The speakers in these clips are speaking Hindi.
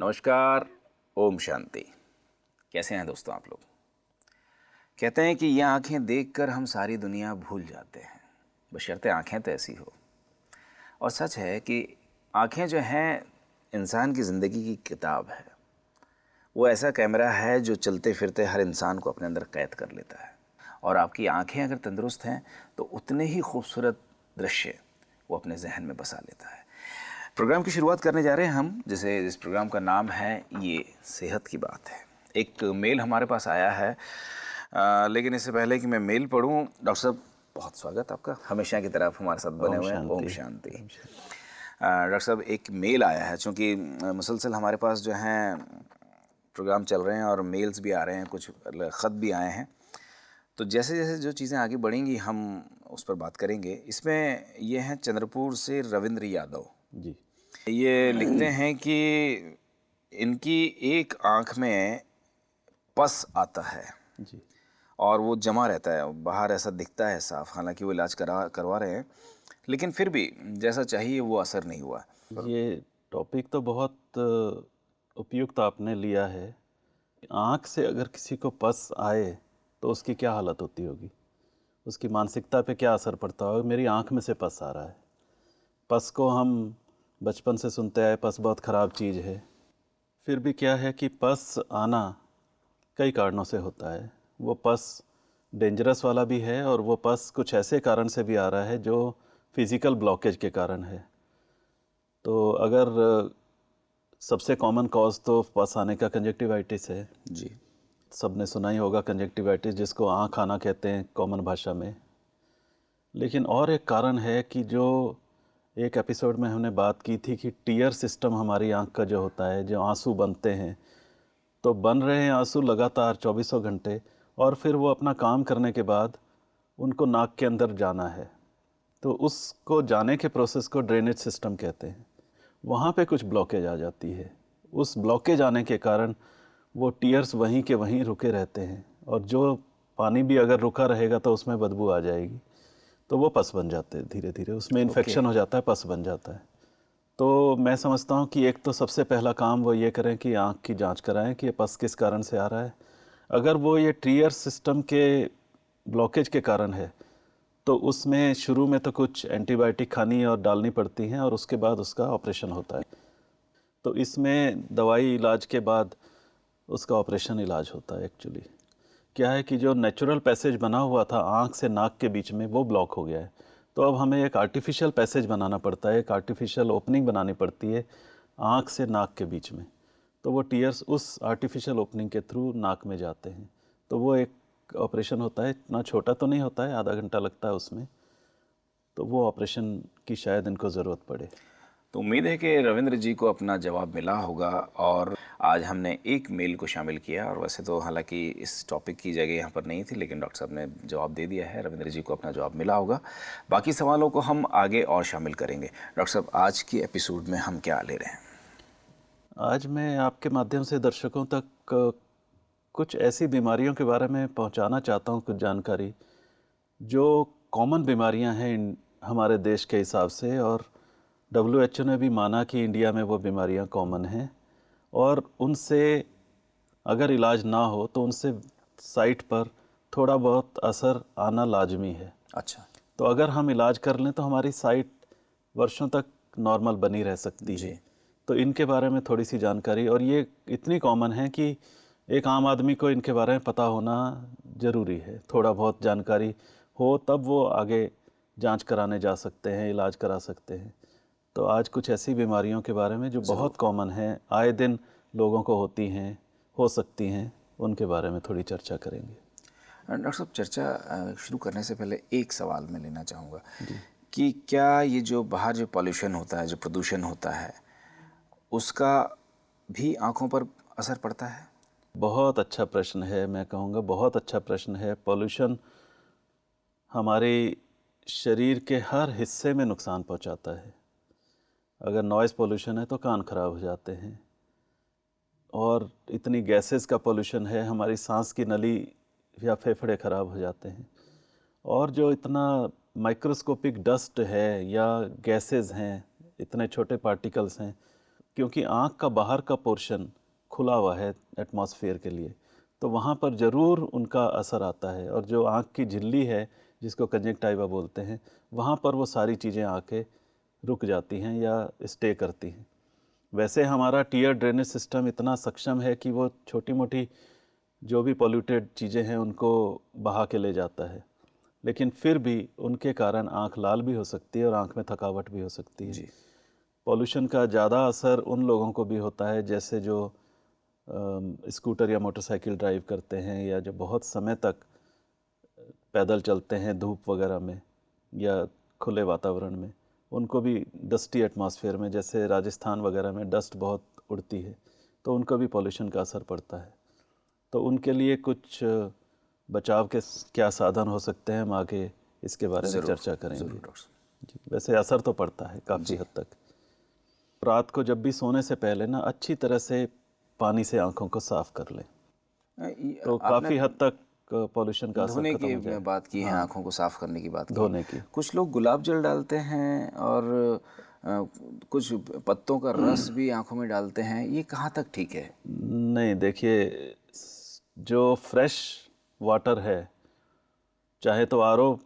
नमस्कार। ओम शांति। कैसे हैं दोस्तों आप लोग? कहते हैं कि ये आंखें देखकर हम सारी दुनिया भूल जाते हैं, बशर्ते आंखें तो ऐसी हो। और सच है कि आंखें जो हैं इंसान की ज़िंदगी की किताब है। वो ऐसा कैमरा है जो चलते फिरते हर इंसान को अपने अंदर कैद कर लेता है। और आपकी आंखें अगर तंदुरुस्त हैं तो उतने ही खूबसूरत दृश्य वो अपने जहन में बसा लेता है। प्रोग्राम की शुरुआत करने जा रहे हैं हम, जैसे इस प्रोग्राम का नाम है ये सेहत की बात है। एक मेल हमारे पास आया है, लेकिन इससे पहले कि मैं मेल पढ़ूं, डॉक्टर साहब बहुत स्वागत आपका, हमेशा की तरह हमारे साथ बने हुए हैं। ओम शांति। डॉक्टर साहब एक मेल आया है, चूँकि मुसलसल हमारे पास जो हैं प्रोग्राम चल रहे हैं और मेल्स भी आ रहे हैं, कुछ ख़त भी आए हैं, तो जैसे जैसे जो चीज़ें आगे बढ़ेंगी हम उस पर बात करेंगे। इसमें ये हैं चंद्रपुर से रविंद्र यादव जी। ये लिखते हैं कि इनकी एक आंख में पस आता है जी। और वो जमा रहता है, बाहर ऐसा दिखता है साफ। हालांकि वो इलाज करवा रहे हैं, लेकिन फिर भी जैसा चाहिए वो असर नहीं हुआ। ये टॉपिक तो बहुत उपयुक्त आपने लिया है। आँख से अगर किसी को पस आए तो उसकी क्या हालत होती होगी, उसकी मानसिकता पे क्या असर पड़ता होगा। मेरी आँख में से पस आ रहा है। पस को हम बचपन से सुनते आए, पस बहुत ख़राब चीज़ है। फिर भी क्या है कि पस आना कई कारणों से होता है। वो पस डेंजरस वाला भी है और वो पस कुछ ऐसे कारण से भी आ रहा है जो फिज़िकल ब्लॉकेज के कारण है। तो अगर सबसे कॉमन कॉज तो पस आने का कंजक्टिवाइटिस है। जी। सबने सुना ही होगा कंजक्टिवाइटिस, जिसको आँख आना कहते हैं कॉमन भाषा में। लेकिन और एक कारण है कि जो एक एपिसोड में हमने बात की थी कि टीयर सिस्टम हमारी आँख का जो होता है, जो आंसू बनते हैं, तो बन रहे हैं आंसू लगातार 24 घंटे, और फिर वो अपना काम करने के बाद उनको नाक के अंदर जाना है। तो उसको जाने के प्रोसेस को ड्रेनेज सिस्टम कहते हैं। वहाँ पे कुछ ब्लॉकेज आ जाती है। उस ब्लॉकेज आने के कारण वो टीयर्स वहीं के वहीं रुके रहते हैं, और जो पानी भी अगर रुका रहेगा तो उसमें बदबू आ जाएगी, तो वो पस बन जाते हैं। धीरे धीरे उसमें इन्फेक्शन हो जाता है, पस बन जाता है। तो मैं समझता हूँ कि एक तो सबसे पहला काम वो ये करें कि आँख की जांच कराएं कि ये पस किस कारण से आ रहा है। अगर वो ये टीयर सिस्टम के ब्लॉकेज के कारण है तो उसमें शुरू में तो कुछ एंटीबायोटिक खानी और डालनी पड़ती हैं, और उसके बाद उसका ऑपरेशन होता है। तो इसमें दवाई इलाज के बाद उसका ऑपरेशन इलाज होता है। एक्चुअली क्या है कि जो नेचुरल पैसेज बना हुआ था आँख से नाक के बीच में, वो ब्लॉक हो गया है। तो अब हमें एक आर्टिफिशियल पैसेज बनाना पड़ता है, एक आर्टिफिशियल ओपनिंग बनानी पड़ती है आँख से नाक के बीच में। तो वो टीयर्स उस आर्टिफिशियल ओपनिंग के थ्रू नाक में जाते हैं। तो वो एक ऑपरेशन होता है। इतना छोटा तो नहीं होता है, आधा घंटा लगता है उसमें। तो वो ऑपरेशन की शायद इनको ज़रूरत पड़े। तो उम्मीद है कि रविंद्र जी को अपना जवाब मिला होगा। और आज हमने एक मेल को शामिल किया, और वैसे तो हालांकि इस टॉपिक की जगह यहाँ पर नहीं थी, लेकिन डॉक्टर साहब ने जवाब दे दिया है। रविंद्र जी को अपना जवाब मिला होगा। बाकी सवालों को हम आगे और शामिल करेंगे। डॉक्टर साहब, आज की एपिसोड में हम क्या ले रहे हैं? आज मैं आपके माध्यम से दर्शकों तक कुछ ऐसी बीमारियों के बारे में पहुंचाना चाहता हूं, कुछ जानकारी जो कॉमन बीमारियां हैं हमारे देश के हिसाब से। और WHO ने भी माना कि इंडिया में वो बीमारियां कॉमन हैं, और उनसे अगर इलाज ना हो तो उनसे साइट पर थोड़ा बहुत असर आना लाजमी है। अच्छा तो अगर हम इलाज कर लें तो हमारी साइट वर्षों तक नॉर्मल बनी रह सकती जी। है। तो इनके बारे में थोड़ी सी जानकारी, और ये इतनी कॉमन है कि एक आम आदमी को इनके बारे में पता होना ज़रूरी है। थोड़ा बहुत जानकारी हो तब वो आगे जांच कराने जा सकते हैं, इलाज करा सकते हैं। तो आज कुछ ऐसी बीमारियों के बारे में जो बहुत कॉमन हैं, आए दिन लोगों को होती हैं, हो सकती हैं, उनके बारे में थोड़ी चर्चा करेंगे। डॉक्टर साहब, चर्चा शुरू करने से पहले एक सवाल मैं लेना चाहूँगा जी। कि क्या ये जो बाहर जो पॉल्यूशन होता है, जो प्रदूषण होता है, उसका भी आँखों पर असर पड़ता है? बहुत अच्छा प्रश्न है, मैं कहूँगा बहुत अच्छा प्रश्न है। पॉल्यूशन हमारे शरीर के हर हिस्से में नुकसान पहुँचाता है। अगर नॉइज़ पॉल्यूशन है तो कान खराब हो जाते हैं, और इतनी गैसेस का पॉल्यूशन है, हमारी सांस की नली या फेफड़े खराब हो जाते हैं। और जो इतना माइक्रोस्कोपिक डस्ट है या गैसेस हैं, इतने छोटे पार्टिकल्स हैं, क्योंकि आँख का बाहर का पोर्शन खुला हुआ है एटमॉस्फेयर के लिए, तो वहाँ पर ज़रूर उनका असर आता है। और जो आँख की झिल्ली है जिसको कंजक्टिवा बोलते हैं, वहाँ पर वो सारी चीज़ें आके रुक जाती हैं या स्टे करती हैं। वैसे हमारा टीयर ड्रेनेज सिस्टम इतना सक्षम है कि वो छोटी मोटी जो भी पॉल्यूटेड चीज़ें हैं उनको बहा के ले जाता है, लेकिन फिर भी उनके कारण आँख लाल भी हो सकती है और आँख में थकावट भी हो सकती है। जी। पॉल्यूशन का ज़्यादा असर उन लोगों को भी होता है जैसे जो स्कूटर या मोटरसाइकिल ड्राइव करते हैं या जो बहुत समय तक पैदल चलते हैं धूप वगैरह में या खुले वातावरण में। उनको भी डस्टी एटमॉस्फेयर में, जैसे राजस्थान वगैरह में डस्ट बहुत उड़ती है, तो उनको भी पॉल्यूशन का असर पड़ता है। तो उनके लिए कुछ बचाव के क्या साधन हो सकते हैं, हम आगे इसके बारे में चर्चा करेंगे। ज़रूर डॉक्टर साहब। जी, वैसे असर तो पड़ता है काफ़ी हद तक। रात को जब भी सोने से पहले ना अच्छी तरह से पानी से आंखों को साफ कर लें, तो आपने काफ़ी हद तक पॉल्यूशन का असर धोने खत्म की हो जाए। बात की है, आंखों को साफ करने की बात की। धोने की। कुछ लोग गुलाब जल डालते हैं और कुछ पत्तों का रस भी आंखों में डालते हैं, ये कहाँ तक ठीक है? नहीं, देखिए, जो फ्रेश वाटर है, चाहे तो आरओ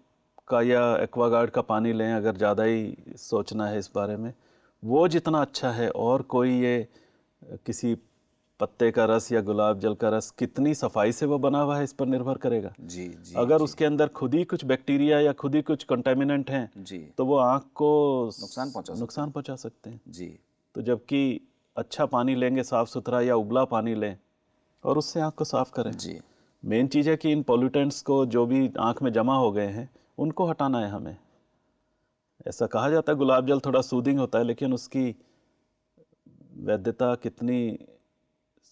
का या एक्वागार्ड का पानी लें, अगर ज़्यादा ही सोचना है इस बारे में, वो जितना अच्छा है, और कोई ये किसी पत्ते का रस या गुलाब जल का रस कितनी सफाई से वो बना हुआ है इस पर निर्भर करेगा। जी जी अगर जी उसके अंदर खुद ही कुछ बैक्टीरिया या खुद ही कुछ कंटेमिनेंट हैं, जी, तो वो आँख को नुकसान पहुंचा सकते हैं। सकते हैं। जी तो जबकि अच्छा पानी लेंगे, साफ़ सुथरा या उबला पानी लें और उससे आँख को साफ़ करें। जी मेन चीज़ है कि इन पॉल्यूटेंट्स को जो भी आँख में जमा हो गए हैं उनको हटाना है हमें। ऐसा कहा जाता है गुलाब जल थोड़ा सूदिंग होता है, लेकिन उसकी वैधता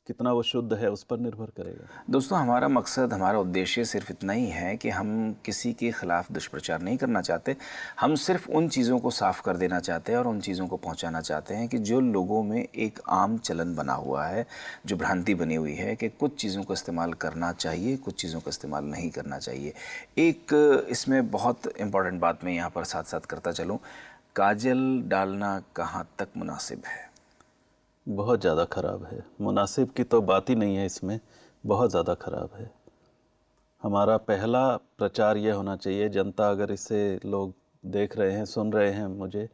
कितना वो शुद्ध है उस पर निर्भर करेगा। दोस्तों, हमारा मकसद, हमारा उद्देश्य सिर्फ इतना ही है कि हम किसी के ख़िलाफ़ दुष्प्रचार नहीं करना चाहते। हम सिर्फ उन चीज़ों को साफ़ कर देना चाहते हैं और उन चीज़ों को पहुंचाना चाहते हैं कि जो लोगों में एक आम चलन बना हुआ है, जो भ्रांति बनी हुई है कि कुछ चीज़ों का इस्तेमाल करना चाहिए, कुछ चीज़ों का इस्तेमाल नहीं करना चाहिए। एक इसमें बहुत इम्पॉर्टेंट बात मैं यहाँ पर साथ साथ करता चलूँ, काजल डालना कहाँ तक मुनासिब है? बहुत ज़्यादा ख़राब है। मुनासिब की तो बात ही नहीं है इसमें, बहुत ज़्यादा ख़राब है। हमारा पहला प्रचार ये होना चाहिए, जनता अगर इसे लोग देख रहे हैं, सुन रहे हैं मुझे,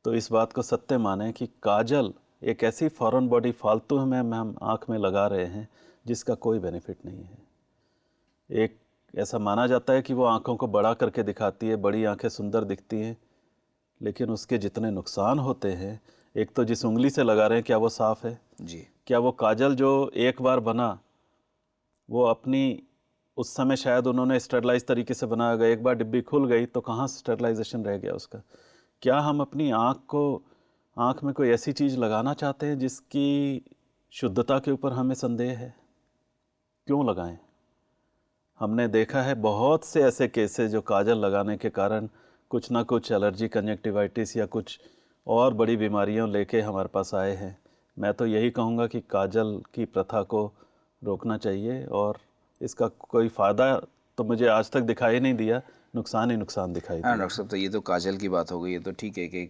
तो इस बात को सत्य माने कि काजल एक ऐसी फॉरेन बॉडी फालतू में हम आँख में लगा रहे हैं जिसका कोई बेनिफिट नहीं है। एक ऐसा माना जाता है कि वो आँखों को बड़ा करके दिखाती है, बड़ी आँखें सुंदर दिखती हैं, लेकिन उसके जितने नुकसान होते हैं, एक तो जिस उंगली से लगा रहे हैं क्या वो साफ़ है? जी क्या वो काजल जो एक बार बना, वो अपनी उस समय शायद उन्होंने स्टरलाइज तरीके से बनाया गया, एक बार डिब्बी खुल गई तो कहाँ स्टरलाइजेशन रह गया उसका? क्या हम अपनी आँख में कोई ऐसी चीज़ लगाना चाहते हैं जिसकी शुद्धता के ऊपर हमें संदेह है? क्यों लगाएं? हमने देखा है बहुत से ऐसे केसेस जो काजल लगाने के कारण कुछ ना कुछ एलर्जी, कंजक्टिवाइटिस या कुछ और बड़ी बीमारियों लेके हमारे पास आए हैं। मैं तो यही कहूँगा कि काजल की प्रथा को रोकना चाहिए, और इसका कोई फ़ायदा तो मुझे आज तक दिखाई नहीं दिया, नुकसान ही नुकसान दिखाई हाँ दिया। डॉक्टर साहब, तो ये तो काजल की बात हो गई। ये तो ठीक है कि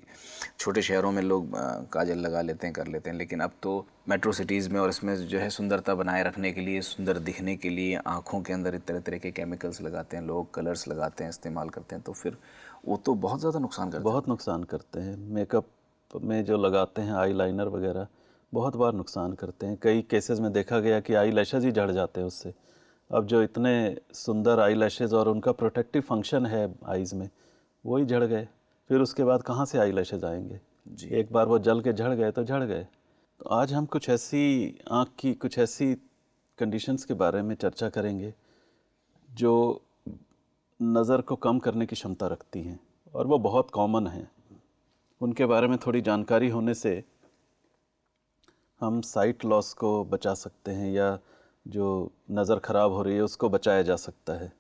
छोटे शहरों में लोग काजल लगा लेते हैं, कर लेते हैं, लेकिन अब तो मेट्रो सिटीज़ में और इसमें जो है सुंदरता बनाए रखने के लिए, सुंदर दिखने के लिए आँखों के अंदर तरह तरह के केमिकल्स लगाते हैं लोग, कलर्स लगाते हैं, इस्तेमाल करते हैं, तो फिर वो तो बहुत ज़्यादा नुकसान करते हैं। बहुत नुकसान करते हैं। मेकअप में जो लगाते हैं आई लाइनर वगैरह, बहुत बार नुकसान करते हैं। कई केसेस में देखा गया कि आई लैशेज़ ही झड़ जाते हैं उससे। अब जो इतने सुंदर आई लैशेज़ और उनका प्रोटेक्टिव फंक्शन है आईज़ में, वो ही झड़ गए। फिर उसके बाद कहाँ से आई लैशेज़ आएंगे? जी एक बार वो जल के झड़ गए तो झड़ गए। तो आज हम कुछ ऐसी आँख की कुछ ऐसी कंडीशंस के बारे में चर्चा करेंगे जो नज़र को कम करने की क्षमता रखती हैं, और वो बहुत कॉमन हैं। उनके बारे में थोड़ी जानकारी होने से हम साइट लॉस को बचा सकते हैं, या जो नज़र ख़राब हो रही है उसको बचाया जा सकता है।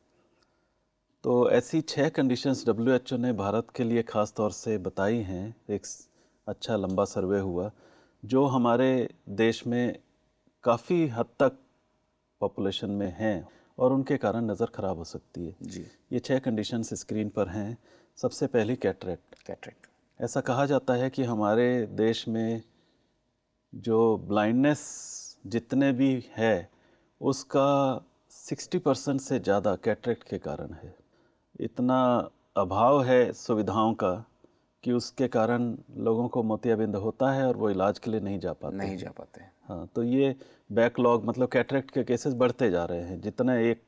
तो ऐसी 6 कंडीशंस WHO ने भारत के लिए ख़ास तौर से बताई हैं। एक अच्छा लंबा सर्वे हुआ जो हमारे देश में काफ़ी हद तक पॉपुलेशन में हैं, और उनके कारण नज़र ख़राब हो सकती है। जी। ये 6 कंडीशंस स्क्रीन पर हैं। सबसे पहली कैटरेक्ट। कैटरेक्ट। ऐसा कहा जाता है कि हमारे देश में जो ब्लाइंडनेस जितने भी है उसका 60% से ज़्यादा कैटरेक्ट के कारण है। इतना अभाव है सुविधाओं का कि उसके कारण लोगों को मोतियाबिंद होता है और वो इलाज के लिए नहीं जा पाते नहीं हैं। जा पाते हैं। हाँ, तो ये बैकलॉग मतलब कैटरेक्ट के केसेस बढ़ते जा रहे हैं। जितना एक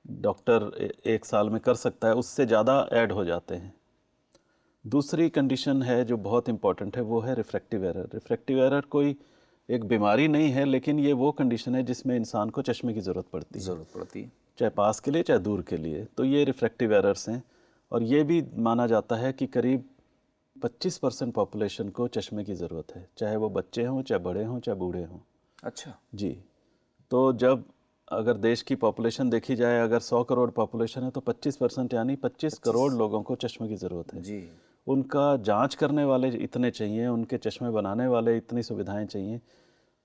डॉक्टर एक साल में कर सकता है उससे ज़्यादा ऐड हो जाते हैं। दूसरी कंडीशन है जो बहुत इम्पॉर्टेंट है, वो है रिफ्रैक्टिव एरर। रिफ्रैक्टिव एरर कोई एक बीमारी नहीं है, लेकिन ये वो कंडीशन है जिसमें इंसान को चश्मे की ज़रूरत पड़ती है, ज़रूरत पड़ती है। चाहे पास के लिए चाहे दूर के लिए। तो ये रिफ्रैक्टिव एरर्स हैं, और ये भी माना जाता है कि करीब 25% पॉपुलेशन को चश्मे की ज़रूरत है, चाहे वो बच्चे हों, चाहे बड़े हों, चाहे बूढ़े हों। अच्छा। जी। तो जब अगर देश की पॉपुलेशन देखी जाए, अगर 100 करोड़ पॉपुलेशन है तो 25% यानी 25 करोड़ लोगों को चश्मे की ज़रूरत है। जी। उनका जांच करने वाले इतने चाहिए, उनके चश्मे बनाने वाले इतनी सुविधाएं चाहिए।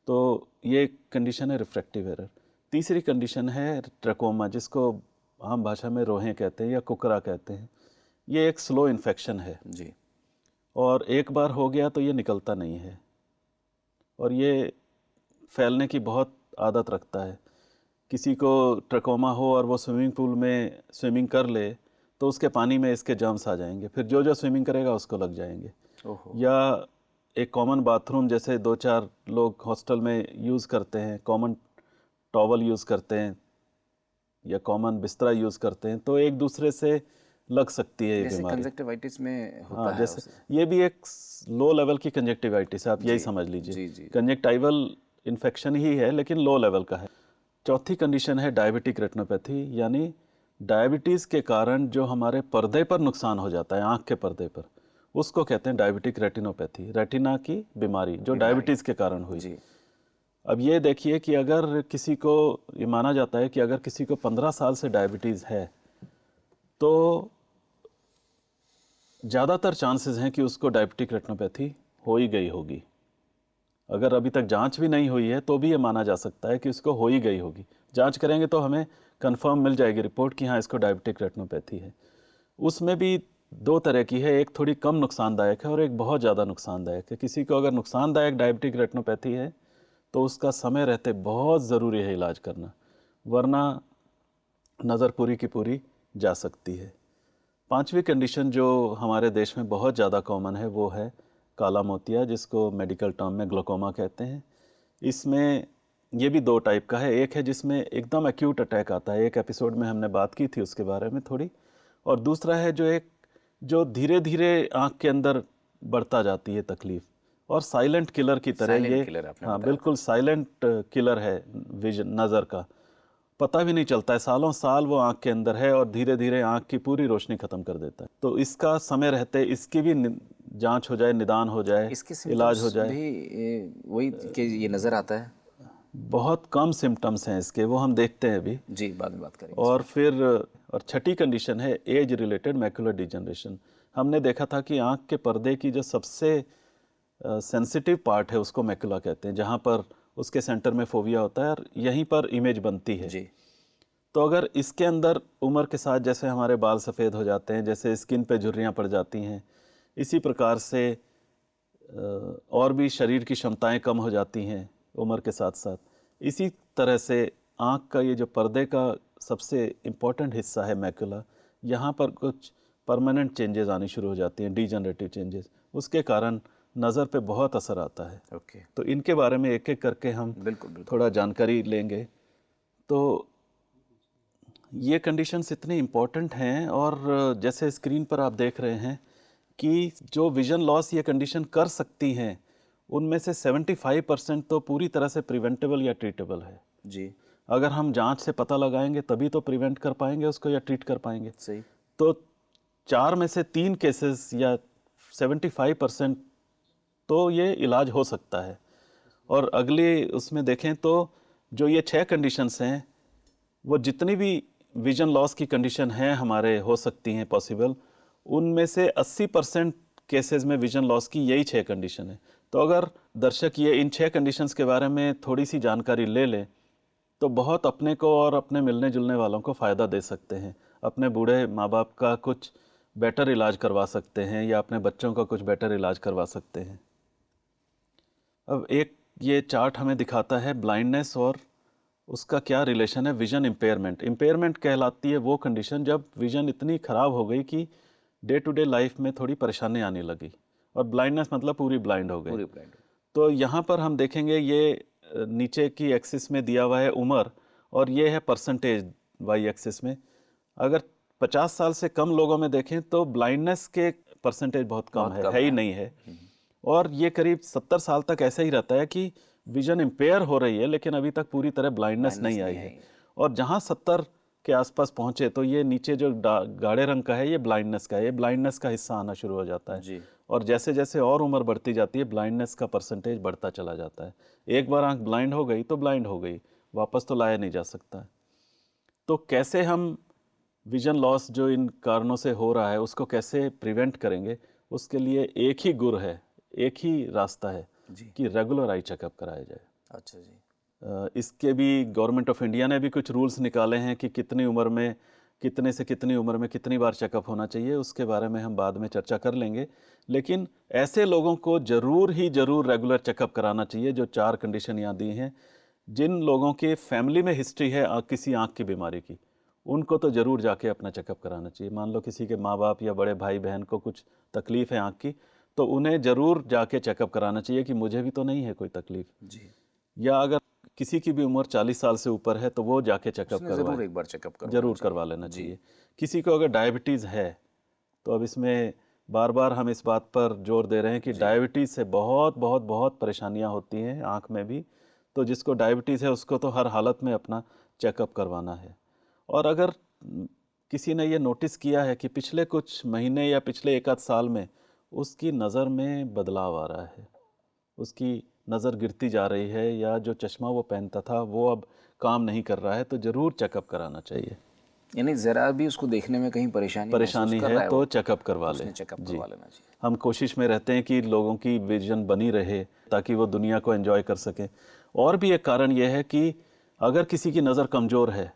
तो ये कंडीशन है रिफ्रैक्टिव एरर। तीसरी कंडीशन है ट्रकोमा, जिसको आम भाषा में रोहें कहते हैं या कुकरा कहते हैं। ये एक स्लो इन्फेक्शन है, जी। और एक बार हो गया तो ये निकलता नहीं है, और ये फैलने की बहुत आदत रखता है। किसी को ट्रकोमा हो और वो स्विमिंग पूल में स्विमिंग कर ले तो उसके पानी में इसके जर्म्स आ जाएंगे, फिर जो जो स्विमिंग करेगा उसको लग जाएंगे। ओहो। या एक कॉमन बाथरूम जैसे 2-4 लोग हॉस्टल में यूज़ करते हैं, कॉमन टॉवल यूज़ करते हैं या कॉमन बिस्तरा यूज़ करते हैं, तो एक दूसरे से लग सकती है ये जैसे बीमारी। कंजक्टिवाइटिस में हाँ, होता है जैसे उसे। ये भी एक लो लेवल की कंजक्टिवाइटिस है, आप यही जी, समझ लीजिए। जी, जी। कंजक्टाइवल इन्फेक्शन ही है, लेकिन लो लेवल का है। चौथी कंडीशन है डायबिटिक रेटिनोपैथी, यानी डायबिटीज़ के कारण जो हमारे पर्दे पर नुकसान हो जाता है, आँख के पर्दे पर, उसको कहते हैं डायबिटिक रेटिनोपैथी। रेटिना की बीमारी जो बीमारी। डायबिटीज़ के कारण हुई। जी। अब ये देखिए कि अगर किसी को, ये माना जाता है कि अगर किसी को 15 साल से डायबिटीज़ है तो ज़्यादातर चांसेस हैं कि उसको डायबिटिक रेटिनोपैथी हो ही गई होगी। अगर अभी तक जांच भी नहीं हुई है तो भी ये माना जा सकता है कि उसको हो ही गई होगी। जांच करेंगे तो हमें कंफर्म मिल जाएगी रिपोर्ट कि हाँ, इसको डायबिटिक रेटिनोपैथी है। उसमें भी दो तरह की है, एक थोड़ी कम नुकसानदायक है और एक बहुत ज़्यादा नुकसानदायक है। किसी को अगर नुकसानदायक डायबिटिक रेटिनोपैथी है तो उसका समय रहते बहुत ज़रूरी है इलाज करना, वरना नज़र पूरी की पूरी जा सकती है। पांचवी कंडीशन जो हमारे देश में बहुत ज़्यादा कॉमन है वो है काला मोतिया, जिसको मेडिकल टर्म में ग्लोकोमा कहते हैं। इसमें ये भी दो टाइप का है, एक है जिसमें एकदम एक्यूट अटैक आता है, एक एपिसोड में हमने बात की थी उसके बारे में थोड़ी, और दूसरा है जो धीरे धीरे आँख के अंदर बढ़ता जाती है तकलीफ, और साइलेंट किलर की तरह साइलेंट ये। किलर आपने हाँ, बताया बिल्कुल साइलेंट किलर है, विजन नज़र का पता भी नहीं चलता है, सालों साल वो आँख के अंदर है और धीरे धीरे आँख की पूरी रोशनी ख़त्म कर देता है। तो इसका समय रहते इसकी भी जांच हो जाए, निदान हो जाए, इसके इलाज हो सिम्टम्स जाए। भी वही कि ये नज़र आता है। बहुत कम सिम्टम्स हैं इसके, वो हम देखते हैं अभी। जी, बाद में बात करेंगे। और फिर और छठी कंडीशन है एज रिलेटेड मैकुलर डिजनरेशन। हमने देखा था कि आँख के पर्दे की जो सबसे सेंसिटिव पार्ट है उसको मैकुला कहते हैं, जहाँ पर उसके सेंटर में फोविया होता है और यहीं पर इमेज बनती है। जी। तो अगर इसके अंदर उम्र के साथ जैसे हमारे बाल सफ़ेद हो जाते हैं, जैसे स्किन पे झुर्रियाँ पड़ जाती हैं, इसी प्रकार से और भी शरीर की क्षमताएं कम हो जाती हैं उम्र के साथ साथ। इसी तरह से आँख का ये जो पर्दे का सबसे इम्पोर्टेंट हिस्सा है मैकुला, यहाँ पर कुछ परमानेंट चेंजेस आनी शुरू हो जाती हैं, डीजनरेटिव चेंजेस। उसके कारण नज़र पे बहुत असर आता है। ओके। तो इनके बारे में एक एक करके हम बिल्कुल बिल्कुल। थोड़ा जानकारी लेंगे। तो ये कंडीशंस इतनी इम्पोर्टेंट हैं, और जैसे स्क्रीन पर आप देख रहे हैं कि जो विजन लॉस ये कंडीशन कर सकती हैं, उनमें से 75% तो पूरी तरह से प्रिवेंटेबल या ट्रीटेबल है। जी। अगर हम जांच से पता लगाएंगे तभी तो प्रिवेंट कर पाएंगे उसको या ट्रीट कर पाएंगे। सही। तो 4 में से 3 केसेस या 75% तो ये इलाज हो सकता है। और अगली उसमें देखें तो जो ये 6 कंडीशंस हैं, वो जितनी भी विजन लॉस की कंडीशन है हमारे हो सकती हैं पॉसिबल, उनमें से 80% केसेस में विजन लॉस की यही 6 कंडीशन है। तो अगर दर्शक ये इन 6 कंडीशंस के बारे में थोड़ी सी जानकारी ले लें तो बहुत अपने को और अपने मिलने जुलने वालों को फ़ायदा दे सकते हैं। अपने बूढ़े माँ बाप का कुछ बेटर इलाज करवा सकते हैं या अपने बच्चों का कुछ बेटर इलाज करवा सकते हैं। अब एक ये चार्ट हमें दिखाता है ब्लाइंडनेस और उसका क्या रिलेशन है विजन इम्पेयरमेंट। इम्पेयरमेंट कहलाती है वो कंडीशन जब विजन इतनी ख़राब हो गई कि डे टू डे लाइफ में थोड़ी परेशानी आने लगी, और ब्लाइंडनेस मतलब पूरी ब्लाइंड हो गई। पूरी ब्लाइंड। तो यहाँ पर हम देखेंगे ये नीचे की एक्सिस में दिया हुआ है उम्र, और ये है परसेंटेज वाई एक्सिस में। अगर 50 साल से कम लोगों में देखें तो ब्लाइंडनेस के परसेंटेज बहुत कम है ही नहीं है। और ये करीब 70 साल तक ऐसा ही रहता है कि विजन इम्पेयर हो रही है लेकिन अभी तक पूरी तरह ब्लाइंडनेस नहीं आई है। और जहाँ 70 के आसपास पहुँचे तो ये नीचे जो गाढ़े रंग का है ये ब्लाइंडनेस का है, ये ब्लाइंडनेस का हिस्सा आना शुरू हो जाता है जी। और जैसे जैसे और उम्र बढ़ती जाती है ब्लाइंडनेस का परसेंटेज बढ़ता चला जाता है। एक बार आंख ब्लाइंड हो गई तो ब्लाइंड हो गई, वापस तो लाया नहीं जा सकता है। तो कैसे हम विजन लॉस जो इन कारणों से हो रहा है उसको कैसे प्रिवेंट करेंगे, उसके लिए एक ही गुर है, एक ही रास्ता है जी। कि रेगुलर आई चेकअप कराया जाए। अच्छा जी। इसके भी गवर्नमेंट ऑफ इंडिया ने भी कुछ रूल्स निकाले हैं कि कितनी उम्र में, कितने से कितनी उम्र में कितनी बार चेकअप होना चाहिए, उसके बारे में हम बाद में चर्चा कर लेंगे। लेकिन ऐसे लोगों को ज़रूर ही ज़रूर रेगुलर चेकअप कराना चाहिए जो 4 कंडीशन यहाँ दी हैं। जिन लोगों के फैमिली में हिस्ट्री है किसी आँख की बीमारी की, उनको तो ज़रूर जाके अपना चेकअप कराना चाहिए। मान लो किसी के माँ बाप या बड़े भाई बहन को कुछ तकलीफ़ है आँख की, तो उन्हें ज़रूर जाके चेकअप कराना चाहिए कि मुझे भी तो नहीं है कोई तकलीफ़। जी। या अगर किसी की भी उम्र 40 साल से ऊपर है तो वो जाके चेकअप उसने करवाए, ज़रूर एक बार चेकअप करवाना ज़रूर चाहिए। करवा लेना जी। चाहिए। किसी को अगर डायबिटीज़ है तो अब इसमें बार बार हम इस बात पर जोर दे रहे हैं कि डायबिटीज़ से बहुत बहुत बहुत परेशानियां होती हैं आँख में भी। तो जिसको डायबिटीज़ है उसको तो हर हालत में अपना चेकअप करवाना है। और अगर किसी ने ये नोटिस किया है कि पिछले कुछ महीने या पिछले एक आध साल में उसकी नज़र में बदलाव आ रहा है, उसकी नज़र गिरती जा रही है, या जो चश्मा वो पहनता था वो अब काम नहीं कर रहा है, तो ज़रूर चेकअप कराना चाहिए। यानी ज़रा भी उसको देखने में कहीं परेशानी महसूस कर है रहा है तो वो, चेकअप करवा उसने लें। चेकअप जी, करवा लेना चाहिए। हम कोशिश में रहते हैं कि लोगों की विजन बनी रहे ताकि वो दुनिया को एंजॉय कर सकें। और भी एक कारण ये है कि अगर किसी की नज़र कमज़ोर है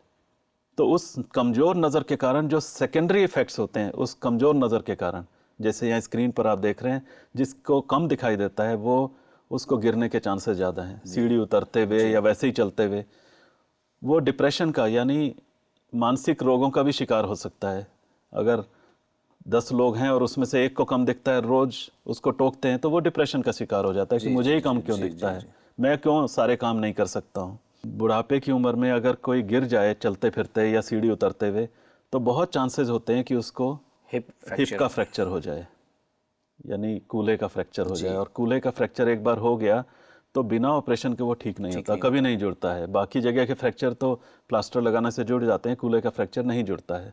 तो उस कमज़ोर नज़र के कारण जो सेकेंडरी इफ़ेक्ट्स होते हैं उस कमज़ोर नज़र के कारण, जैसे यहाँ स्क्रीन पर आप देख रहे हैं, जिसको कम दिखाई देता है वो उसको गिरने के चांसेस ज़्यादा हैं, सीढ़ी उतरते हुए या वैसे ही चलते हुए। वो डिप्रेशन का यानी मानसिक रोगों का भी शिकार हो सकता है। अगर 10 लोग हैं और उसमें से एक को कम दिखता है, रोज़ उसको टोकते हैं, तो वो डिप्रेशन का शिकार हो जाता है कि मुझे ही कम क्यों दिखता है, मैं क्यों सारे काम नहीं कर सकता हूँ। बुढ़ापे की उम्र में अगर कोई गिर जाए चलते फिरते या सीढ़ी उतरते हुए तो बहुत चांसेस होते हैं कि उसको हिप हिप का फ्रैक्चर हो जाए, यानी कूल्हे का फ्रैक्चर हो जाए। और कूल्हे का फ्रैक्चर एक बार हो गया तो बिना ऑपरेशन के वो ठीक नहीं होता, कभी नहीं जुड़ता है। बाकी जगह के फ्रैक्चर तो प्लास्टर लगाने से जुड़ जाते हैं, कूल्हे का फ्रैक्चर नहीं जुड़ता है।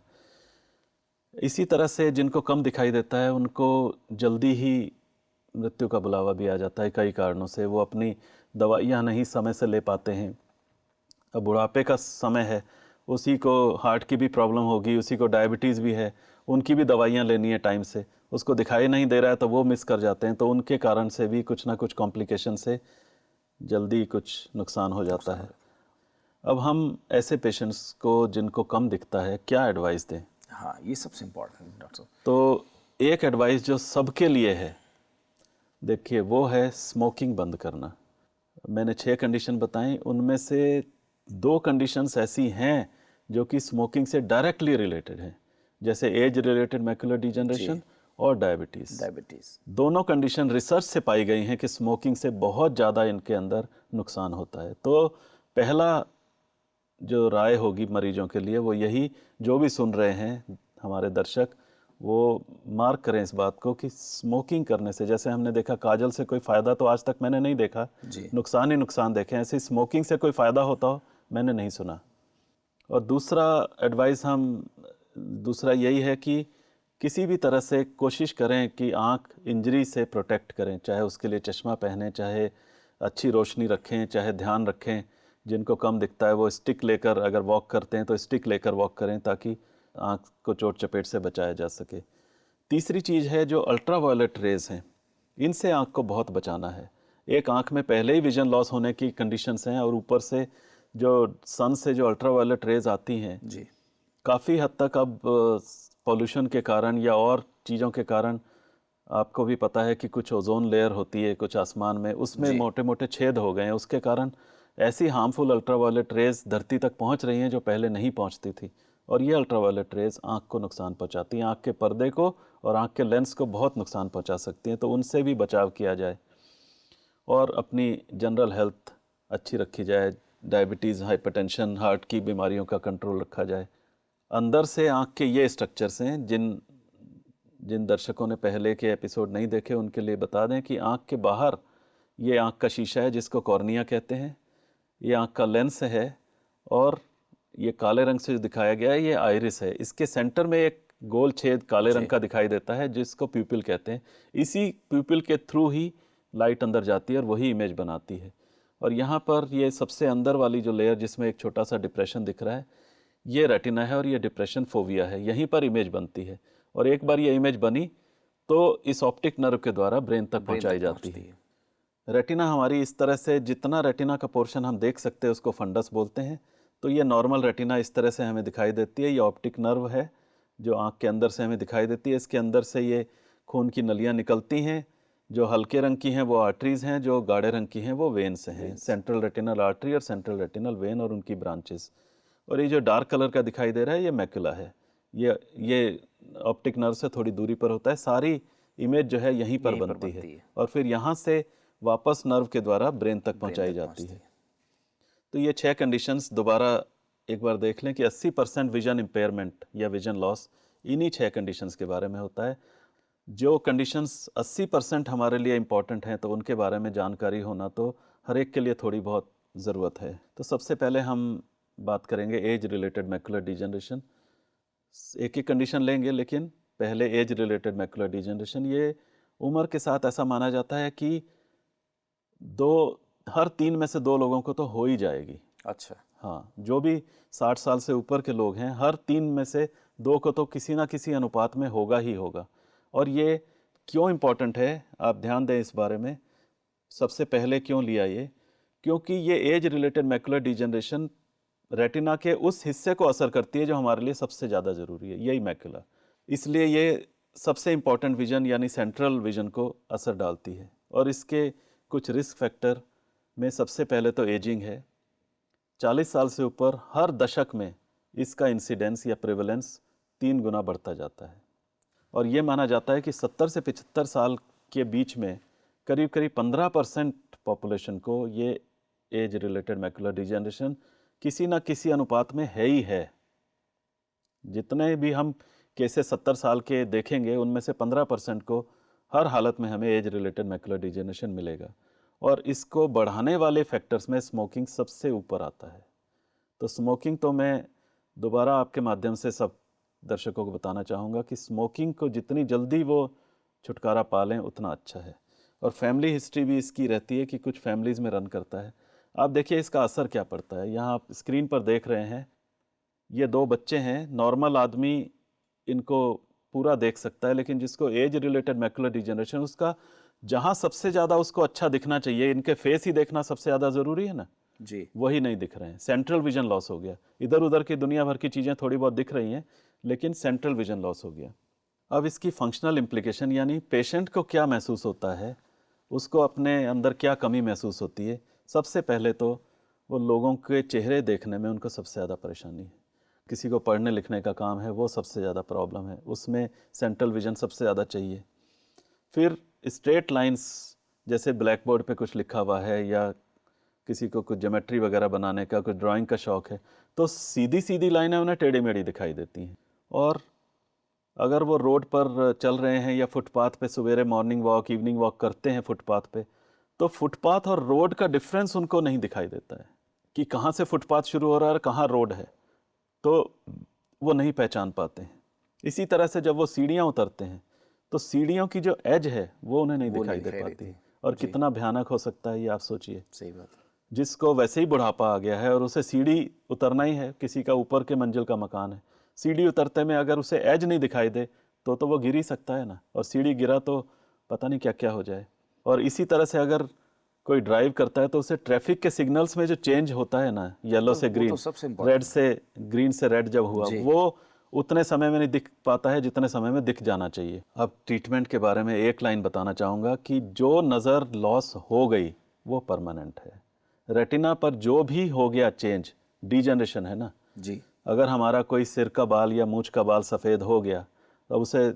इसी तरह से जिनको कम दिखाई देता है उनको जल्दी ही मृत्यु का बुलावा भी आ जाता है कई कारणों से। वो अपनी दवाइयाँ नहीं समय से ले पाते हैं। अब बुढ़ापे का समय है, उसी को हार्ट की भी प्रॉब्लम होगी, उसी को डायबिटीज़ भी है, उनकी भी दवाइयाँ लेनी है टाइम से, उसको दिखाई नहीं दे रहा है तो वो मिस कर जाते हैं। तो उनके कारण से भी कुछ ना कुछ कॉम्प्लिकेशन से जल्दी कुछ नुकसान हो जाता है। अब हम ऐसे पेशेंट्स को जिनको कम दिखता है क्या एडवाइस दें? हाँ, ये सबसे इम्पोर्टेंट डॉक्टर साहब। तो एक एडवाइस जो सबके लिए है, देखिए, वो है स्मोकिंग बंद करना। मैंने 6 कंडीशन बताई, उनमें से 2 कंडीशंस ऐसी हैं जो कि स्मोकिंग से डायरेक्टली रिलेटेड हैं, जैसे एज रिलेटेड मैकुलर डिजनरेशन और डायबिटीज़। दोनों कंडीशन रिसर्च से पाई गई हैं कि स्मोकिंग से बहुत ज़्यादा इनके अंदर नुकसान होता है। तो पहला जो राय होगी मरीजों के लिए वो यही, जो भी सुन रहे हैं हमारे दर्शक, वो मार्क करें इस बात को कि स्मोकिंग करने से, जैसे हमने देखा काजल से कोई फ़ायदा तो आज तक मैंने नहीं देखा, नुकसान ही नुकसान देखे, ऐसे स्मोकिंग से कोई फ़ायदा होता हो मैंने नहीं सुना। और दूसरा एडवाइस दूसरा यही है कि किसी भी तरह से कोशिश करें कि आँख इंजरी से प्रोटेक्ट करें, चाहे उसके लिए चश्मा पहनें, चाहे अच्छी रोशनी रखें, चाहे ध्यान रखें। जिनको कम दिखता है वो स्टिक लेकर अगर वॉक करते हैं तो स्टिक लेकर वॉक करें ताकि आँख को चोट चपेट से बचाया जा सके। तीसरी चीज़ है जो अल्ट्रा वायलेट रेज़ हैं, इनसे आँख को बहुत बचाना है। एक आँख में पहले ही विजन लॉस होने की कंडीशंस हैं और ऊपर से जो सन से जो अल्ट्रा वायलेट रेज़ आती हैं जी, काफ़ी हद तक अब पॉल्यूशन के कारण या और चीज़ों के कारण आपको भी पता है कि कुछ ओजोन लेयर होती है कुछ आसमान में, उसमें मोटे मोटे छेद हो गए हैं, उसके कारण ऐसी हार्मफुल अल्ट्रावायलेट रेज धरती तक पहुंच रही हैं जो पहले नहीं पहुंचती थी। और ये अल्ट्रावायलेट रेज आँख को नुकसान पहुंचाती हैं, आँख के पर्दे को और आँख के लेंस को बहुत नुकसान पहुंचा सकती हैं। तो उनसे भी बचाव किया जाए और अपनी जनरल हेल्थ अच्छी रखी जाए, डायबिटीज़, हाइपरटेंशन, हार्ट की बीमारियों का कंट्रोल रखा जाए। अंदर से आँख के ये स्ट्रक्चर्स हैं, जिन जिन दर्शकों ने पहले के एपिसोड नहीं देखे उनके लिए बता दें कि आँख के बाहर ये आँख का शीशा है जिसको कॉर्निया कहते हैं, ये आँख का लेंस है और ये काले रंग से जो दिखाया गया है ये आइरिस है। इसके सेंटर में एक गोल छेद काले रंग का दिखाई देता है जिसको प्यूपिल कहते हैं। इसी प्यूपिल के थ्रू ही लाइट अंदर जाती है और वही इमेज बनाती है। और यहाँ पर ये सबसे अंदर वाली जो लेयर जिसमें एक छोटा सा डिप्रेशन दिख रहा है, ये रेटिना है और ये डिप्रेशन फोविया है, यहीं पर इमेज बनती है। और एक बार ये इमेज बनी तो इस ऑप्टिक नर्व के द्वारा ब्रेन तक पहुंचाई जाती है। रेटिना हमारी इस तरह से, जितना रेटिना का पोर्शन हम देख सकते हैं उसको फंडस बोलते हैं। तो ये नॉर्मल रेटिना इस तरह से हमें दिखाई देती है। ये ऑप्टिक नर्व है जो आँख के अंदर से हमें दिखाई देती है। इसके अंदर से ये खून की नलियाँ निकलती हैं, जो हल्के रंग की हैं वो आर्टरीज़ हैं, जो गाढ़े रंग की हैं वो वेन्स हैं, सेंट्रल रेटिनल आर्टरी और सेंट्रल रेटिनल वेन और उनकी ब्रांचेस। और ये जो डार्क कलर का दिखाई दे रहा है ये मैकुला है, ये ऑप्टिक नर्व से थोड़ी दूरी पर होता है। सारी इमेज जो है यहीं पर बनती है और फिर यहाँ से वापस नर्व के द्वारा ब्रेन तक पहुँचाई जाती है। तो ये 6 कंडीशंस दोबारा एक बार देख लें कि 80% विजन इम्पेयरमेंट या विजन लॉस इन्हीं 6 कंडीशंस के बारे में होता है। जो कंडीशंस 80% हमारे लिए इम्पॉर्टेंट हैं तो उनके बारे में जानकारी होना तो हर एक के लिए थोड़ी बहुत ज़रूरत है। तो सबसे पहले हम बात करेंगे एज रिलेटेड मैकुलर डिजनरेशन। एक एक कंडीशन लेंगे, लेकिन पहले एज रिलेटेड मैकुलर डिजनरेशन। ये उम्र के साथ ऐसा माना जाता है कि हर 3 में से 2 लोगों को तो हो ही जाएगी। अच्छा। हाँ, जो भी 60 साल से ऊपर के लोग हैं हर 3 में से 2 को तो किसी ना किसी अनुपात में होगा ही होगा। और ये क्यों इम्पॉर्टेंट है आप ध्यान दें इस बारे में। सबसे पहले क्यों लिया ये, क्योंकि ये age related macular degeneration retina के उस हिस्से को असर करती है जो हमारे लिए सबसे ज़्यादा ज़रूरी है, यही मैकुला। इसलिए ये सबसे इम्पॉर्टेंट विजन यानी सेंट्रल विजन को असर डालती है। और इसके कुछ रिस्क फैक्टर में सबसे पहले तो एजिंग है। 40 साल से ऊपर हर दशक में इसका इंसिडेंस या प्रेवलेंस 3 गुना बढ़ता जाता है। और ये माना जाता है कि 70 से 75 साल के बीच में करीब करीब 15% पॉपुलेशन को ये एज रिलेटेड मैकुलर डिजनरेशन किसी ना किसी अनुपात में है ही है। जितने भी हम केसेस 70 साल के देखेंगे उनमें से 15% को हर हालत में हमें एज रिलेटेड मैकुलर डिजनरेशन मिलेगा। और इसको बढ़ाने वाले फैक्टर्स में स्मोकिंग सबसे ऊपर आता है। तो स्मोकिंग तो मैं दोबारा आपके माध्यम से सब दर्शकों को बताना चाहूँगा कि स्मोकिंग को जितनी जल्दी वो छुटकारा पा लें उतना अच्छा है। और फैमिली हिस्ट्री भी इसकी रहती है कि कुछ फैमिलीज़ में रन करता है। आप देखिए इसका असर क्या पड़ता है। यहाँ आप स्क्रीन पर देख रहे हैं, ये 2 बच्चे हैं। नॉर्मल आदमी इनको पूरा देख सकता है, लेकिन जिसको एज रिलेटेड मैकुलर डिजनरेशन, उसका जहाँ सबसे ज़्यादा उसको अच्छा दिखना चाहिए, इनके फेस ही देखना सबसे ज़्यादा ज़रूरी है ना जी, वही नहीं दिख रहे हैं। सेंट्रल विजन लॉस हो गया। इधर उधर की दुनिया भर की चीज़ें थोड़ी बहुत दिख रही हैं, लेकिन सेंट्रल विजन लॉस हो गया। अब इसकी फंक्शनल इम्प्लीकेशन यानी पेशेंट को क्या महसूस होता है, उसको अपने अंदर क्या कमी महसूस होती है। सबसे पहले तो वो लोगों के चेहरे देखने में उनको सबसे ज़्यादा परेशानी है। किसी को पढ़ने लिखने का काम है वो सबसे ज़्यादा प्रॉब्लम है, उसमें सेंट्रल विजन सबसे ज़्यादा चाहिए। फिर स्ट्रेट लाइंस, जैसे ब्लैक बोर्ड पे कुछ लिखा हुआ है या किसी को कुछ ज्योमेट्री वगैरह बनाने का, कुछ ड्राइंग का शौक़ है, तो सीधी सीधी लाइनें उन्हें टेढ़ी मेढ़ी दिखाई देती हैं। और अगर वो रोड पर चल रहे हैं या फुटपाथ पे सवेरे मॉर्निंग वॉक इवनिंग वॉक करते हैं फुटपाथ पे, तो फुटपाथ और रोड का डिफरेंस उनको नहीं दिखाई देता है कि कहाँ से फुटपाथ शुरू हो रहा है और कहाँ रोड है, तो वो नहीं पहचान पाते हैं। इसी तरह से जब वो सीढ़ियाँ उतरते हैं तो सीढ़ियों की जो एज है वो उन्हें नहीं दिखाई दे पाती। और कितना भयानक हो सकता है ये आप सोचिए। सही बात है। जिसको वैसे ही बुढ़ापा आ गया है और उसे सीढ़ी उतरना ही है, किसी का ऊपर के मंजिल का मकान है, सीढ़ी उतरते में अगर उसे एज नहीं दिखाई दे तो वो गिर ही सकता है ना। और सीढ़ी गिरा तो पता नहीं क्या क्या हो जाए। और इसी तरह से अगर कोई ड्राइव करता है तो उसे ट्रैफिक के सिग्नल्स में जो चेंज होता है ना, येलो से ग्रीन, रेड से ग्रीन से रेड जब हुआ, वो उतने समय में नहीं दिख पाता है जितने समय में दिख जाना चाहिए। अब ट्रीटमेंट के बारे में एक लाइन बताना चाहूँगा कि जो नज़र लॉस हो गई वो परमानेंट है। रेटिना पर जो भी हो गया चेंज, डीजनरेशन है ना, जी। अगर हमारा कोई सिर का बाल या मूंछ का बाल सफ़ेद हो गया तो उसे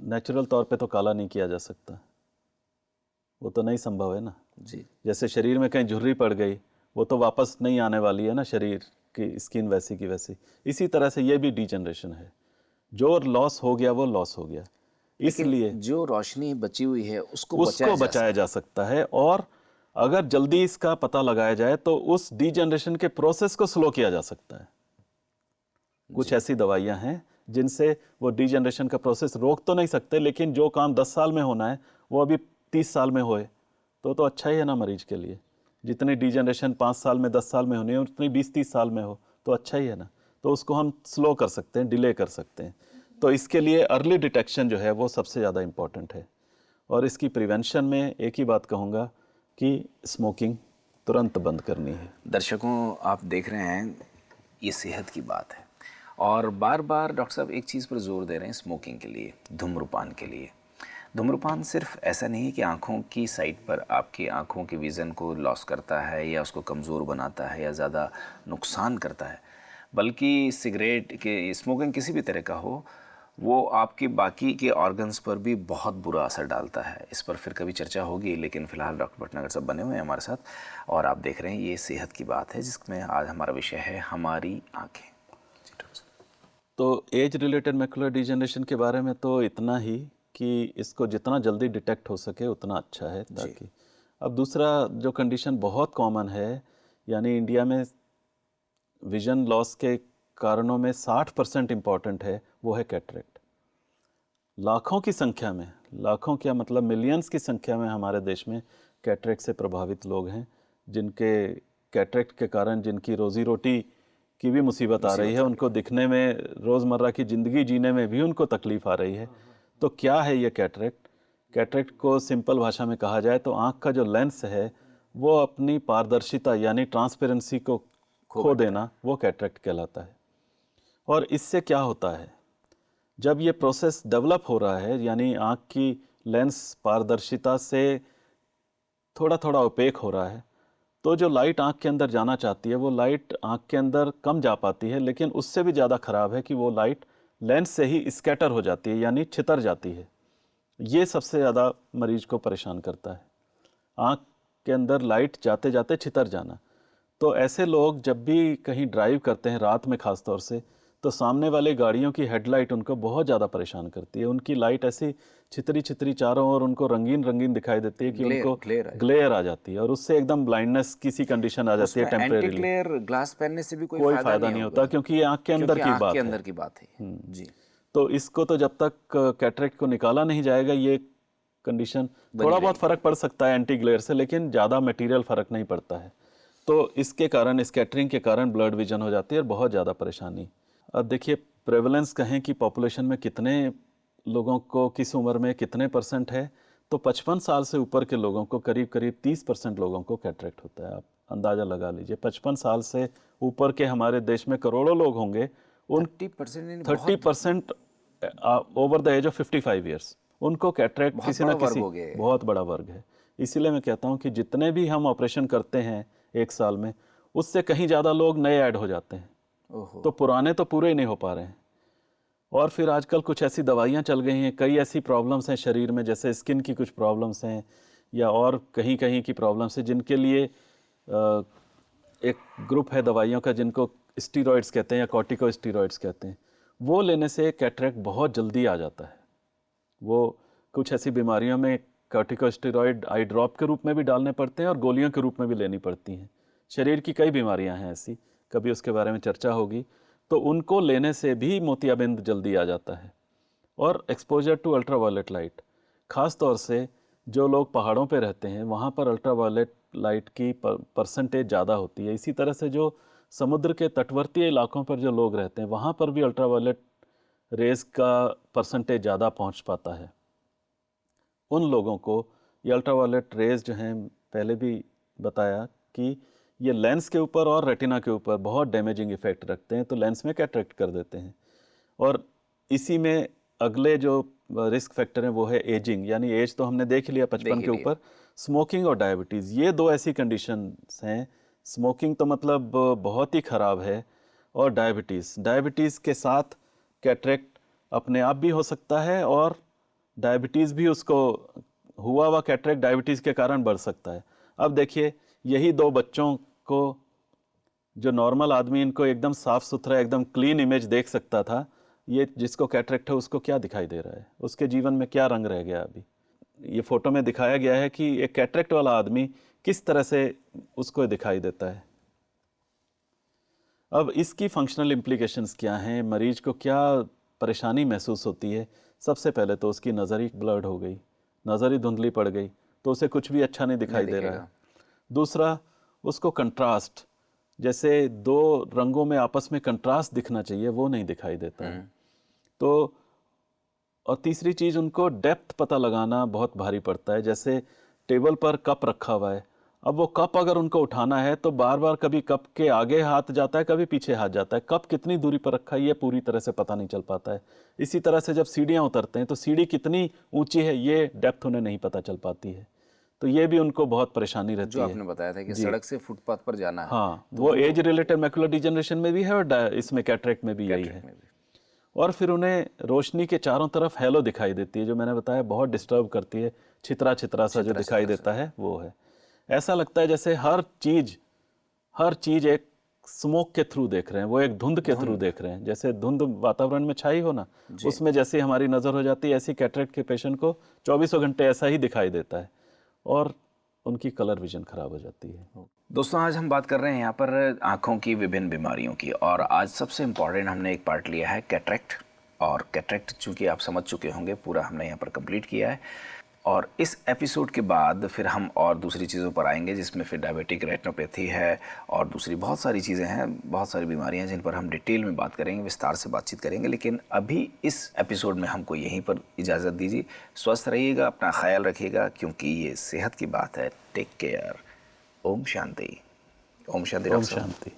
नेचुरल तौर पे तो काला नहीं किया जा सकता, वो तो नहीं संभव है ना। जी। जैसे शरीर में कहीं झुर्री पड़ गई, वो तो वापस नहीं आने वाली है ना, शरीर की स्किन वैसी की वैसी। इसी तरह से ये भी डीजनरेशन है, जो लॉस हो गया वो लॉस हो गया। लेकिन इसलिए जो रोशनी बची हुई है उसको बचाया उसको जा बचाया जा सकता है, और अगर जल्दी इसका पता लगाया जाए तो उस डीजनरेशन के प्रोसेस को स्लो किया जा सकता है। कुछ ऐसी दवाइयां हैं जिनसे वो डीजनरेशन का प्रोसेस रोक तो नहीं सकते, लेकिन जो काम 10 साल में होना है वो अभी 30 साल में होए तो अच्छा ही है ना मरीज के लिए। जितनी डीजनरेशन 5 साल में 10 साल में होनी है उतनी 20-30 साल में हो तो अच्छा ही है ना। तो उसको हम स्लो कर सकते हैं, डिले कर सकते हैं। तो इसके लिए अर्ली डिटेक्शन जो है वो सबसे ज़्यादा इम्पॉर्टेंट है। और इसकी प्रिवेंशन में एक ही बात कहूँगा कि स्मोकिंग तुरंत बंद करनी है। दर्शकों, आप देख रहे हैं ये सेहत की बात है, और बार बार डॉक्टर साहब एक चीज़ पर जोर दे रहे हैं, स्मोकिंग के लिए, धूम्रपान के लिए। धूम्रपान सिर्फ ऐसा नहीं है कि आँखों की साइड पर आपकी आँखों के विज़न को लॉस करता है या उसको कमज़ोर बनाता है या ज़्यादा नुकसान करता है, बल्कि सिगरेट के स्मोकिंग किसी भी तरह का हो वो आपके बाकी के ऑर्गन्स पर भी बहुत बुरा असर डालता है। इस पर फिर कभी चर्चा होगी, लेकिन फ़िलहाल डॉक्टर भटनागर साहब बने हुए हैं हमारे साथ, और आप देख रहे हैं ये सेहत की बात है जिसमें आज हमारा विषय है हमारी आँखें। तो एज रिलेटेड मैकुलर डिजनरेशन के बारे में तो इतना ही कि इसको जितना जल्दी डिटेक्ट हो सके उतना अच्छा है, ताकि अब दूसरा जो कंडीशन बहुत कॉमन है, यानी इंडिया में विजन लॉस के कारणों में 60% इम्पॉर्टेंट है, वो है कैटरेक्ट। लाखों की संख्या में, लाखों क्या मतलब मिलियंस की संख्या में हमारे देश में कैटरेक्ट से प्रभावित लोग हैं, जिनके कैटरेक्ट के कारण जिनकी रोज़ी रोटी की भी मुसीबत आ रही है, उनको दिखने में, रोज़मर्रा की ज़िंदगी जीने में भी उनको तकलीफ़ आ रही है। तो क्या है ये कैटरेक्ट? कैटरेक्ट को सिंपल भाषा में कहा जाए तो आँख का जो लेंस है वो अपनी पारदर्शिता यानी ट्रांसपेरेंसी को खो देना, वो कैटरेक्ट कहलाता है। और इससे क्या होता है, जब ये प्रोसेस डेवलप हो रहा है, यानी आँख की लेंस पारदर्शिता से थोड़ा थोड़ा ओपेक हो रहा है, तो जो लाइट आँख के अंदर जाना चाहती है वो लाइट आँख के अंदर कम जा पाती है, लेकिन उससे भी ज़्यादा ख़राब है कि वो लाइट लेंस से ही स्कैटर हो जाती है, यानी छितर जाती है। ये सबसे ज़्यादा मरीज को परेशान करता है, आँख के अंदर लाइट जाते जाते छितर जाना। तो ऐसे लोग जब भी कहीं ड्राइव करते हैं रात में ख़ास तौर से, तो सामने वाले गाड़ियों की हेडलाइट उनको बहुत ज़्यादा परेशान करती है। उनकी लाइट ऐसी छितरी छितरी चारों ओर उनको रंगीन रंगीन दिखाई देती है कि उनको ग्लेयर आ जाती है, और उससे एकदम ब्लाइंडनेस की सी कंडीशन आ जाती है टेम्परेरीली। एंटी ग्लेयर ग्लास पहनने से भी कोई फ़ायदा नहीं होता, क्योंकि ये आँख के अंदर की बात है। जी। तो इसको तो जब तक कैटरेक्ट को निकाला नहीं जाएगा, ये कंडीशन थोड़ा बहुत फ़र्क पड़ सकता है एंटी ग्लेयर से, लेकिन ज़्यादा मटेरियल फ़र्क नहीं पड़ता है। तो इसके कारण, स्कैटरिंग के कारण ब्लड विजन हो जाती है और बहुत ज़्यादा परेशानी। अब देखिए, प्रेवलेंस कहें कि पॉपुलेशन में कितने लोगों को किस उम्र में कितने % है, तो 55 साल से ऊपर के लोगों को करीब करीब 30% लोगों को कैटरेक्ट होता है। आप अंदाज़ा लगा लीजिए, 55 साल से ऊपर के हमारे देश में करोड़ों लोग होंगे, उन 30% over the age of 55 years, उनको कैटरेक्ट किसी ना किसी, बहुत बड़ा वर्ग है। इसीलिए मैं कहता हूँ कि जितने भी हम ऑपरेशन करते हैं एक साल में, उससे कहीं ज़्यादा लोग नए ऐड हो जाते हैं, तो पुराने तो पूरे ही नहीं हो पा रहे हैं। और फिर आजकल कुछ ऐसी दवाइयाँ चल गई हैं, कई ऐसी प्रॉब्लम्स हैं शरीर में, जैसे स्किन की कुछ प्रॉब्लम्स हैं या और कहीं कहीं की प्रॉब्लम्स हैं, जिनके लिए एक ग्रुप है दवाइयों का जिनको स्टीरॉइड्स कहते हैं या कॉर्टिकोस्टीरॉइड्स कहते हैं। वो लेने से कैटरेक्ट बहुत जल्दी आ जाता है। वो कुछ ऐसी बीमारियों में कॉर्टिकोस्टेरॉइड आई ड्रॉप के रूप में भी डालने पड़ते हैं और गोलियों के रूप में भी लेनी पड़ती हैं। शरीर की कई बीमारियां हैं ऐसी, कभी उसके बारे में चर्चा होगी। तो उनको लेने से भी मोतियाबिंद जल्दी आ जाता है। और एक्सपोजर टू अल्ट्रावायलेट लाइट, ख़ास तौर से जो लोग पहाड़ों पे रहते हैं वहाँ पर अल्ट्रावायलेट लाइट की परसेंटेज ज़्यादा होती है। इसी तरह से जो समुद्र के तटवर्ती इलाकों पर जो लोग रहते हैं वहाँ पर भी अल्ट्रावायलेट रेज़ का परसेंटेज ज़्यादा पहुँच पाता है। उन लोगों को ये अल्ट्रावायलेट रेज़ जो हैं, पहले भी बताया कि ये लेंस के ऊपर और रेटिना के ऊपर बहुत डैमेजिंग इफ़ेक्ट रखते हैं, तो लेंस में कैटरेक्ट कर देते हैं। और इसी में अगले जो रिस्क फैक्टर हैं वो है एजिंग, यानी एज तो हमने देख लिया 55 के ऊपर। स्मोकिंग और डायबिटीज़, ये दो ऐसी कंडीशंस हैं। स्मोकिंग तो मतलब बहुत ही ख़राब है, और डायबिटीज़ के साथ कैटरेक्ट अपने आप भी हो सकता है, और डायबिटीज़ भी उसको हुआ हुआ कैटरेक्ट डायबिटीज़ के कारण बढ़ सकता है। अब देखिए, यही दो बच्चों को, जो नॉर्मल आदमी इनको एकदम साफ सुथरा एकदम क्लीन इमेज देख सकता था, ये जिसको कैटरेक्ट है उसको क्या दिखाई दे रहा है, उसके जीवन में क्या रंग रह गया। अभी ये फोटो में दिखाया गया है कि एक कैटरेक्ट वाला आदमी किस तरह से उसको दिखाई देता है। अब इसकी फंक्शनल इम्प्लीकेशंस क्या हैं, मरीज को क्या परेशानी महसूस होती है। सबसे पहले तो उसकी नज़र ही ब्लर्ड हो गई, नज़र ही धुंधली पड़ गई, तो उसे कुछ भी अच्छा नहीं दिखाई दे रहा है। दूसरा, उसको कंट्रास्ट, जैसे दो रंगों में आपस में कंट्रास्ट दिखना चाहिए, वो नहीं दिखाई देता है। तो और तीसरी चीज़, उनको डेप्थ पता लगाना बहुत भारी पड़ता है। जैसे टेबल पर कप रखा हुआ है, अब वो कप अगर उनको उठाना है तो बार बार कभी कप के आगे हाथ जाता है, कभी पीछे हाथ जाता है। कप कितनी दूरी पर रखा है ये पूरी तरह से पता नहीं चल पाता है। इसी तरह से जब सीढ़ियाँ उतरते हैं तो सीढ़ी कितनी ऊंची है ये डेप्थ उन्हें नहीं पता चल पाती है। तो ये भी उनको बहुत परेशानी रहती जो है। आपने बताया था कि सड़क से फुटपाथ पर जाना है, हाँ, वो एज रिलेटेड मैकुलर डिजनरेशन में भी है, और इसमें कैटरेक्ट में भी यही है। और फिर उन्हें रोशनी के चारों तरफ हेलो दिखाई देती है, जो मैंने बताया बहुत डिस्टर्ब करती है। छितरा छितरा सा जो दिखाई देता है वो है। ऐसा लगता है जैसे हर चीज एक स्मोक के थ्रू देख रहे हैं, वो एक धुंध के थ्रू देख रहे हैं। जैसे धुंध वातावरण में छाई हो ना, उसमें जैसे हमारी नज़र हो जाती है, ऐसी कैटरेक्ट के पेशेंट को 24 घंटे ऐसा ही दिखाई देता है, और उनकी कलर विजन खराब हो जाती है। दोस्तों, आज हम बात कर रहे हैं यहाँ पर आँखों की विभिन्न बीमारियों की, और आज सबसे इम्पॉर्टेंट हमने एक पार्ट लिया है कैटरेक्ट। और कैटरेक्ट चूँकि आप समझ चुके होंगे, पूरा हमने यहाँ पर कंप्लीट किया है। और इस एपिसोड के बाद फिर हम और दूसरी चीज़ों पर आएंगे, जिसमें फिर डायबिटिक रेटिनोपैथी है और दूसरी बहुत सारी चीज़ें हैं, बहुत सारी बीमारियां हैं जिन पर हम डिटेल में बात करेंगे, विस्तार से बातचीत करेंगे। लेकिन अभी इस एपिसोड में हमको यहीं पर इजाज़त दीजिए। स्वस्थ रहिएगा, अपना ख्याल रखिएगा, क्योंकि ये सेहत की बात है। Take care. ओम शांति। ओम शांति। ओम शांति।